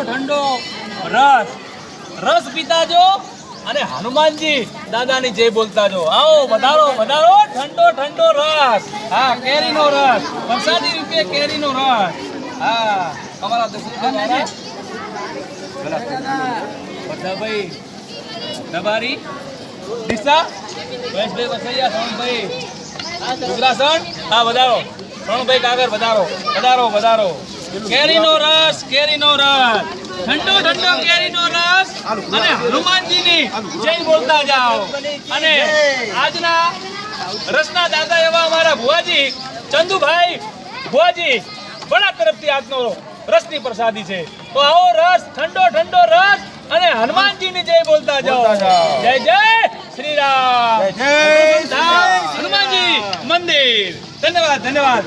ઠંડો રસ રસ પીતા જો અને હનુમાનજી દાદાની જય બોલતા જો. આવો વધારો વધારો ઠંડો ઠંડો રસ. હા, કેરીનો રસ, વરસાદી રૂપે કેરીનો રસ. હા, અમારા ભાઈ દબારી દિશા મહેશભાઈ વસૈયા સોનભાઈ ઉગ્રાસન. હા, વધારો સોનભાઈ કાગર, વધારો વધારો વધારો. કેરીનો રસ ઠંડો ઠંડો કેરીનો રસ અને હનુમાનજીની જય બોલતા જાઓ. અને આજના રસના દાદા એવા અમારા ભુવાજી ચંદુભાઈ ભુવાજી વડા તરફથી આજનો રસની પ્રસાદી છે. તો આવો રસ, ઠંડો ઠંડો રસ અને હનુમાનજીની જય બોલતા જાઓ. જય જય શ્રી રામ, હનુમાનજી મંદિર. ધન્યવાદ ધન્યવાદ.